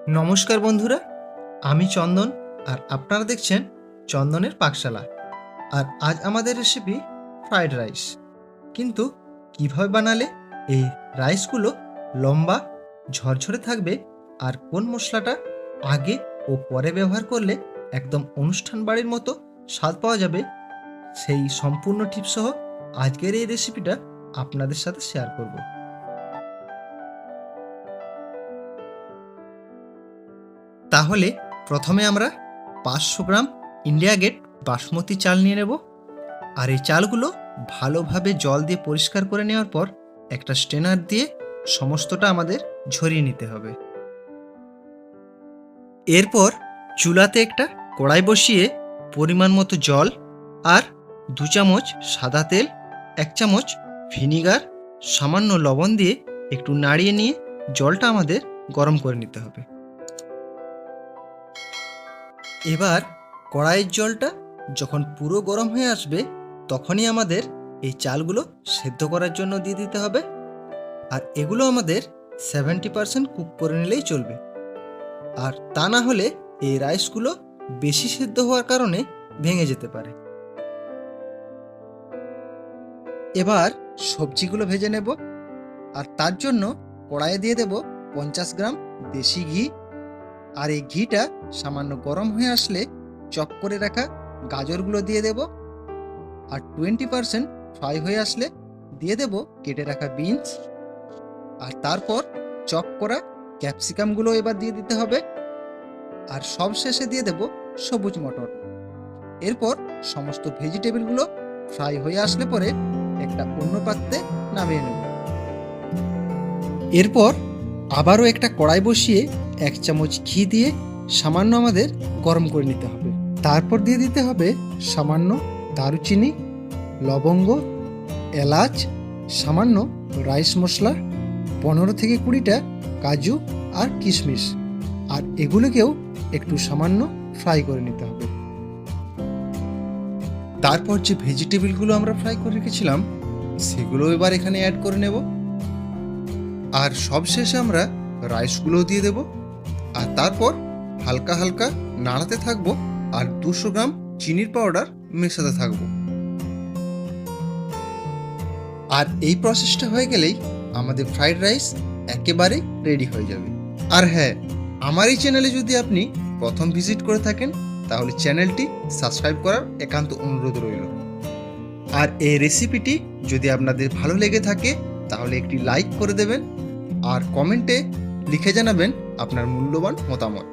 নমস্কার বন্ধুরা, আমি চন্দন আর আপনারা দেখছেন চন্দনের পাকশালা। আর আজ আমাদের রেসিপি ফ্রাইড রাইস। কিন্তু কিভাবে বানালে এই রাইসগুলো লম্বা ঝরঝরে থাকবে আর কোন মশলাটা আগে ও পরে ব্যবহার করলে একদম অনুষ্ঠান বাড়ির মতো স্বাদ পাওয়া যাবে, সেই সম্পূর্ণ টিপস সহ আজকের এই রেসিপিটা আপনাদের সাথে শেয়ার করব। তাহলে প্রথমে আমরা 500 গ্রাম ইন্ডিয়া গেট বাসমতি চাল নিয়ে নেব। আর এই চালগুলো ভালোভাবে জল দিয়ে পরিষ্কার করে নেওয়ার পর একটা স্ট্রেনার দিয়ে সমস্তটা আমাদের ঝরিয়ে নিতে হবে। এরপর চুলাতে একটা কড়াই বসিয়ে পরিমাণ মতো জল আর 2 চামচ সাদা তেল, 1 চামচ ভিনিগার, সামান্য লবণ দিয়ে একটু নাড়িয়ে নিয়ে জলটা আমাদের গরম করে নিতে হবে। এবার কড়াইয়ের জলটা যখন পুরো গরম হয়ে আসবে তখনই আমাদের এই চালগুলো সেদ্ধ করার জন্য দিয়ে দিতে হবে। আর এগুলো আমাদের 70% কুক করে নিলেই চলবে। আর তা না হলে এই রাইসগুলো বেশি সেদ্ধ হওয়ার কারণে ভেঙে যেতে পারে। এবার সবজিগুলো ভেজে নেব। আর তার জন্য কড়াইয়ে দিয়ে দেব 50 গ্রাম দেশি ঘি। আর এই ঘিটা সামান্য গরম হয়ে আসলে চপ করে রাখা গাজরগুলো দিয়ে দেব। আর 20% ফ্রাই হয়ে আসলে দিয়ে দেব কেটে রাখা বিনস। আর তারপর চপ করা ক্যাপসিকামগুলো এবার দিয়ে দিতে হবে। আর সব শেষে দিয়ে দেব সবুজ মটর। এরপর সমস্ত ভেজিটেবলগুলো ফ্রাই হয়ে আসলে পরে একটা অন্য পাত্রে নামিয়ে নেব। এরপর আবারও একটা কড়াই বসিয়ে 1 চামচ ঘি দিয়ে সামান্য আমাদের গরম করে নিতে হবে। তারপর দিয়ে দিতে হবে সামান্য দারুচিনি, লবঙ্গ, এলাচ, সামান্য রাইস মশলা, 15 থেকে 20টা কাজু আর কিশমিশ। আর এগুলোকেও একটু সামান্য ফ্রাই করে নিতে হবে। তারপর যে ভেজিটেবলগুলো আমরা ফ্রাই করে রেখেছিলাম সেগুলো এবার এখানে অ্যাড করে নেব। আর সবশেষে আমরা রাইসগুলো দিয়ে দেব। আর তারপর হালকা হালকা নাড়াতে থাকবো আর 200 গ্রাম চিনির পাউডার মেশাতে থাকবো। আর এই প্রসেসটা হয়ে গেলেই আমাদের ফ্রাইড রাইস একেবারে রেডি হয়ে যাবে। আর হ্যাঁ, আমার এই চ্যানেলে যদি আপনি প্রথম ভিজিট করে থাকেন তাহলে চ্যানেলটি সাবস্ক্রাইব করার একান্ত অনুরোধ রইল। আর এই রেসিপিটি যদি আপনাদের ভালো লেগে থাকে তাহলে একটি লাইক করে দেবেন আর কমেন্টে লিখে জানাবেন আপনার মূল্যবান মতামত।